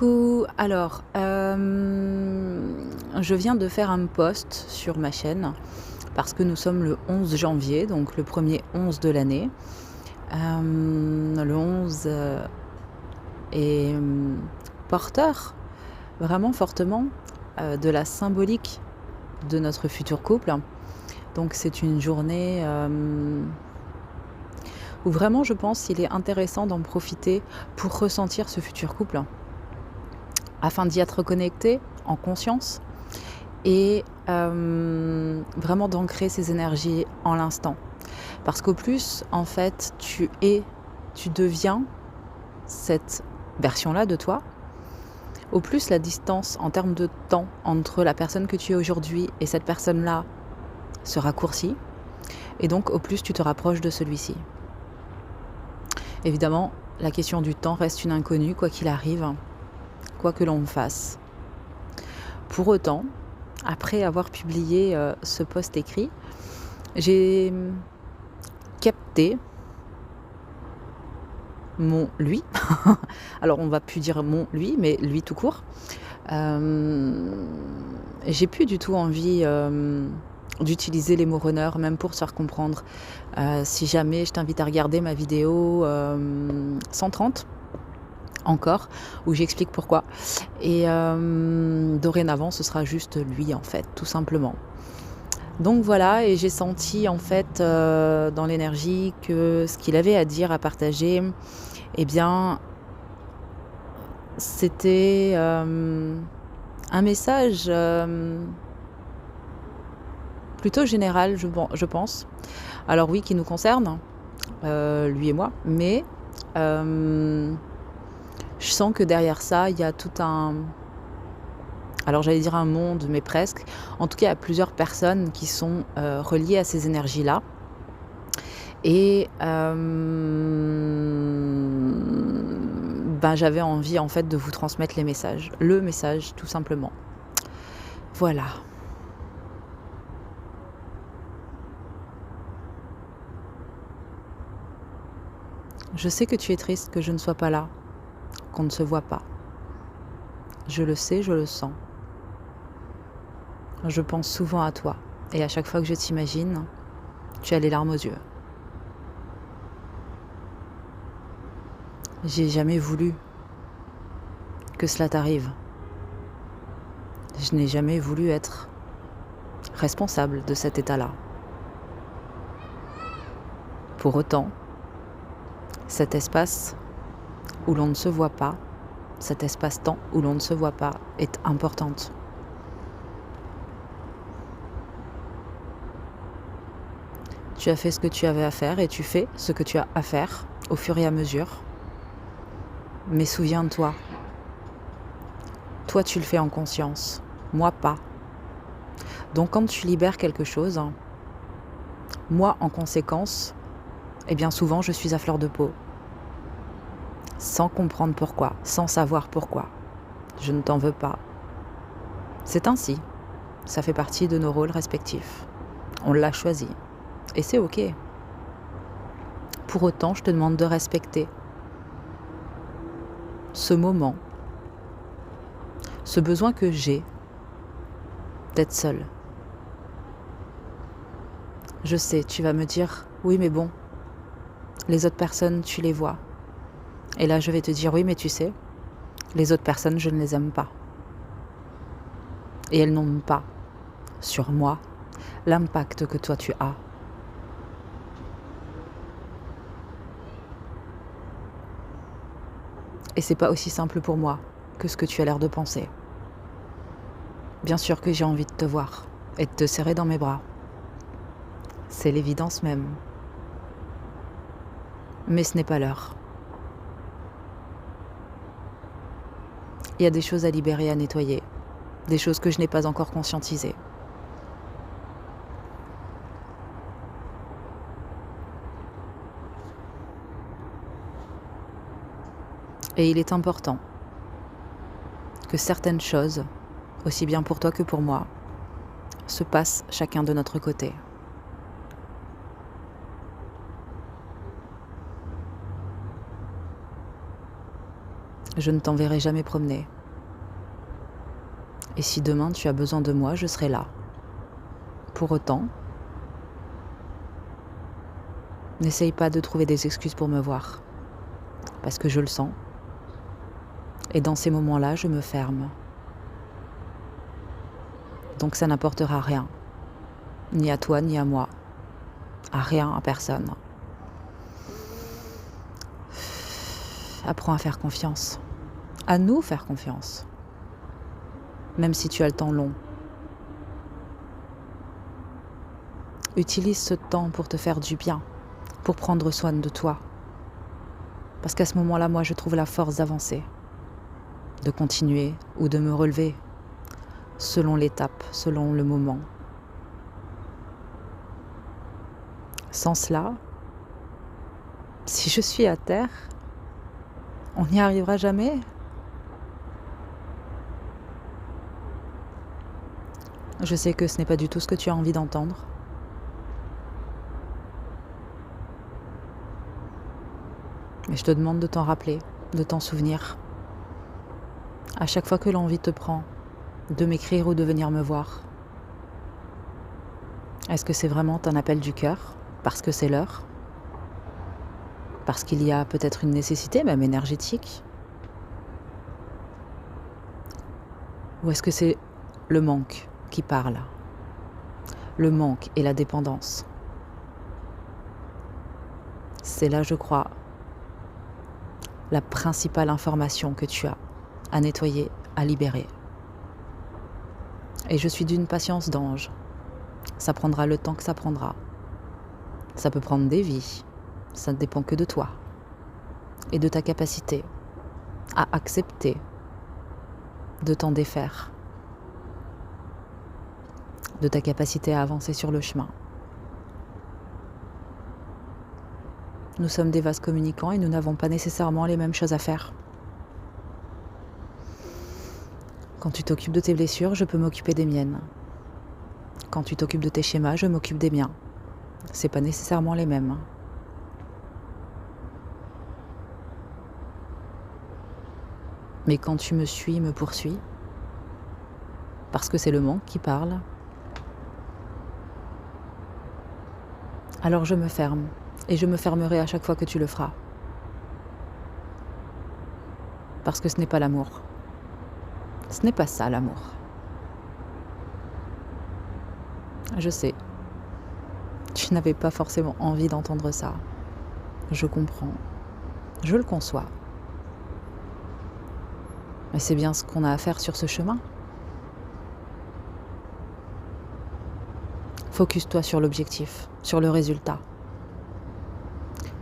Coucou, alors, je viens de faire un post sur ma chaîne parce que nous sommes le 11 janvier, donc le premier 11 de l'année. Le 11 est porteur vraiment fortement de la symbolique de notre futur couple. Donc c'est une journée où vraiment je pense qu'il est intéressant d'en profiter pour ressentir ce futur couple, afin d'y être connecté en conscience et vraiment d'ancrer ces énergies en l'instant. Parce qu'au plus, en fait, tu deviens cette version-là de toi, au plus la distance en termes de temps entre la personne que tu es aujourd'hui et cette personne-là se raccourcit, et donc au plus tu te rapproches de celui-ci. Évidemment, la question du temps reste une inconnue, quoi qu'il arrive, quoi que l'on fasse. Pour autant, après avoir publié ce post écrit, j'ai capté mon lui. Alors on va plus dire mon lui, mais lui tout court. J'ai plus du tout envie d'utiliser les mots runner, même pour se faire comprendre. Si jamais, je t'invite à regarder ma vidéo 130 encore, où j'explique pourquoi. Et dorénavant, ce sera juste lui, en fait, tout simplement. Donc voilà, et j'ai senti, en fait, dans l'énergie que ce qu'il avait à dire, à partager, eh bien, c'était un message plutôt général, je pense. Alors oui, qui nous concerne, lui et moi, mais je sens que derrière ça, il y a tout un... Alors j'allais dire un monde, mais presque. En tout cas, il y a plusieurs personnes qui sont reliées à ces énergies-là. Et j'avais envie en fait de vous transmettre les messages. Le message, tout simplement. Voilà. Je sais que tu es triste que je ne sois pas là, qu'on ne se voit pas. Je le sais, je le sens. Je pense souvent à toi. Et à chaque fois que je t'imagine, tu as les larmes aux yeux. J'ai jamais voulu que cela t'arrive. Je n'ai jamais voulu être responsable de cet état-là. Pour autant, cet espace où l'on ne se voit pas, cet espace-temps où l'on ne se voit pas est importante. Tu as fait ce que tu avais à faire et tu fais ce que tu as à faire au fur et à mesure. Mais souviens-toi, toi tu le fais en conscience, moi pas. Donc quand tu libères quelque chose, moi en conséquence, eh bien souvent je suis à fleur de peau. Sans comprendre pourquoi, sans savoir pourquoi. Je ne t'en veux pas. C'est ainsi. Ça fait partie de nos rôles respectifs. On l'a choisi. Et c'est ok. Pour autant, je te demande de respecter ce moment, ce besoin que j'ai d'être seule. Je sais, tu vas me dire, oui mais bon, les autres personnes, tu les vois. Et là, je vais te dire, oui mais tu sais, les autres personnes, je ne les aime pas. Et elles n'ont pas, sur moi, l'impact que toi tu as. Et c'est pas aussi simple pour moi que ce que tu as l'air de penser. Bien sûr que j'ai envie de te voir et de te serrer dans mes bras. C'est l'évidence même. Mais ce n'est pas l'heure. Il y a des choses à libérer, à nettoyer. Des choses que je n'ai pas encore conscientisées. Et il est important que certaines choses, aussi bien pour toi que pour moi, se passent chacun de notre côté. Je ne t'enverrai jamais promener. Et si demain tu as besoin de moi, je serai là. Pour autant, n'essaye pas de trouver des excuses pour me voir, parce que je le sens. Et dans ces moments-là, je me ferme. Donc ça n'apportera rien, ni à toi, ni à moi, à rien, à personne. Apprends à faire confiance, à nous faire confiance, même si tu as le temps long. Utilise ce temps pour te faire du bien, pour prendre soin de toi. Parce qu'à ce moment-là, moi, je trouve la force d'avancer, de continuer ou de me relever, selon l'étape, selon le moment. Sans cela, si je suis à terre, on n'y arrivera jamais. Je sais que ce n'est pas du tout ce que tu as envie d'entendre. Mais je te demande de t'en rappeler, de t'en souvenir. À chaque fois que l'envie te prend, de m'écrire ou de venir me voir. Est-ce que c'est vraiment un appel du cœur, parce que c'est l'heure? Parce qu'il y a peut-être une nécessité, même énergétique? Ou est-ce que c'est le manque qui parle? Le manque et la dépendance. C'est là, je crois, la principale information que tu as à nettoyer, à libérer. Et je suis d'une patience d'ange. Ça prendra le temps que ça prendra. Ça peut prendre des vies. Ça ne dépend que de toi et de ta capacité à accepter de t'en défaire, de ta capacité à avancer sur le chemin. Nous sommes des vases communicants et nous n'avons pas nécessairement les mêmes choses à faire. Quand tu t'occupes de tes blessures, je peux m'occuper des miennes. Quand tu t'occupes de tes schémas, je m'occupe des miens. C'est pas nécessairement les mêmes. Mais quand tu me suis, me poursuis, parce que c'est le manque qui parle, alors je me ferme, et je me fermerai à chaque fois que tu le feras. Parce que ce n'est pas l'amour. Ce n'est pas ça l'amour. Je sais, tu n'avais pas forcément envie d'entendre ça. Je comprends, je le conçois. Mais c'est bien ce qu'on a à faire sur ce chemin. Focus-toi sur l'objectif, sur le résultat,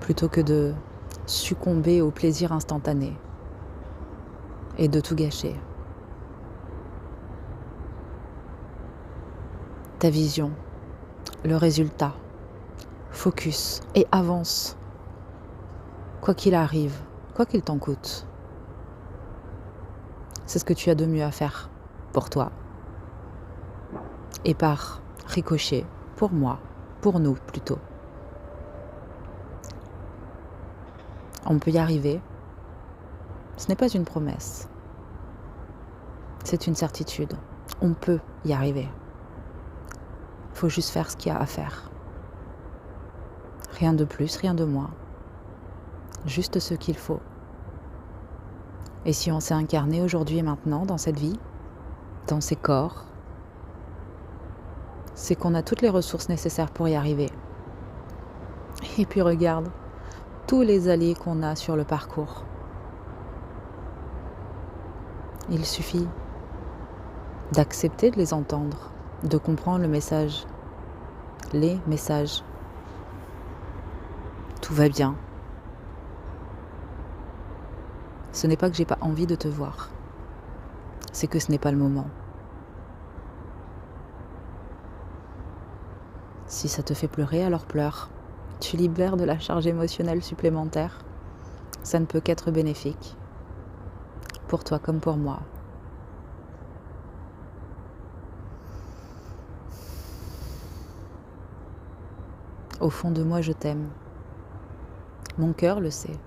plutôt que de succomber au plaisir instantané et de tout gâcher. Ta vision, le résultat, focus et avance, quoi qu'il arrive, quoi qu'il t'en coûte. C'est ce que tu as de mieux à faire pour toi et par ricochet pour moi, pour nous plutôt. On peut y arriver. Ce n'est pas une promesse. C'est une certitude. On peut y arriver. Il faut juste faire ce qu'il y a à faire. Rien de plus, rien de moins. Juste ce qu'il faut. Et si on s'est incarné aujourd'hui et maintenant dans cette vie, dans ces corps, c'est qu'on a toutes les ressources nécessaires pour y arriver. Et puis regarde, tous les alliés qu'on a sur le parcours. Il suffit d'accepter de les entendre, de comprendre le message, les messages. Tout va bien. Ce n'est pas que j'ai pas envie de te voir, c'est que ce n'est pas le moment. Si ça te fait pleurer, alors pleure. Tu libères de la charge émotionnelle supplémentaire. Ça ne peut qu'être bénéfique. Pour toi comme pour moi. Au fond de moi, je t'aime. Mon cœur le sait.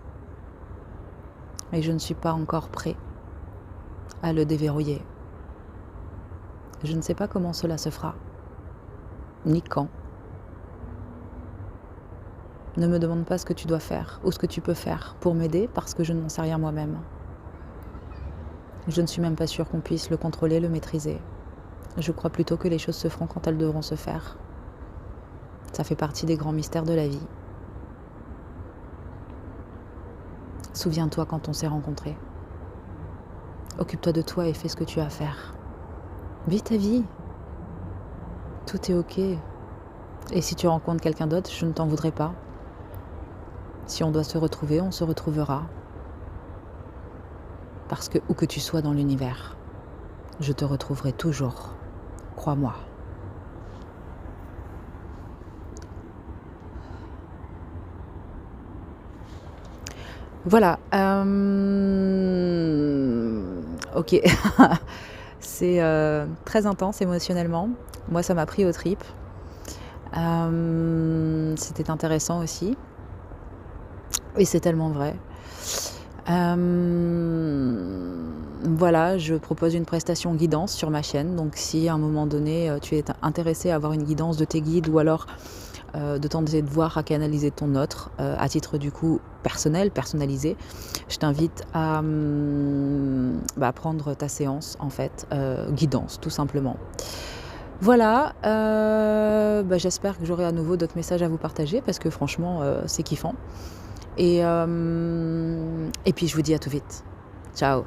et je ne suis pas encore prêt à le déverrouiller. Je ne sais pas comment cela se fera, ni quand. Ne me demande pas ce que tu dois faire ou ce que tu peux faire pour m'aider parce que je n'en sais rien moi-même. Je ne suis même pas sûre qu'on puisse le contrôler, le maîtriser. Je crois plutôt que les choses se feront quand elles devront se faire. Ça fait partie des grands mystères de la vie. Souviens-toi quand on s'est rencontrés. Occupe-toi de toi et fais ce que tu as à faire. Vis ta vie. Tout est ok. Et si tu rencontres quelqu'un d'autre, je ne t'en voudrais pas. Si on doit se retrouver, on se retrouvera. Parce que où que tu sois dans l'univers, je te retrouverai toujours. Crois-moi. Voilà. Ok. C'est très intense émotionnellement. Moi, ça m'a pris aux tripes. C'était intéressant aussi. Et c'est tellement vrai. Voilà, je propose une prestation guidance sur ma chaîne. Donc si à un moment donné, tu es intéressé à avoir une guidance de tes guides ou alors de tenter de voir à canaliser ton autre à titre du coup personnalisé, je t'invite à prendre ta séance en fait, guidance tout simplement. Voilà, j'espère que j'aurai à nouveau d'autres messages à vous partager parce que franchement c'est kiffant. Et puis je vous dis à tout vite. Ciao.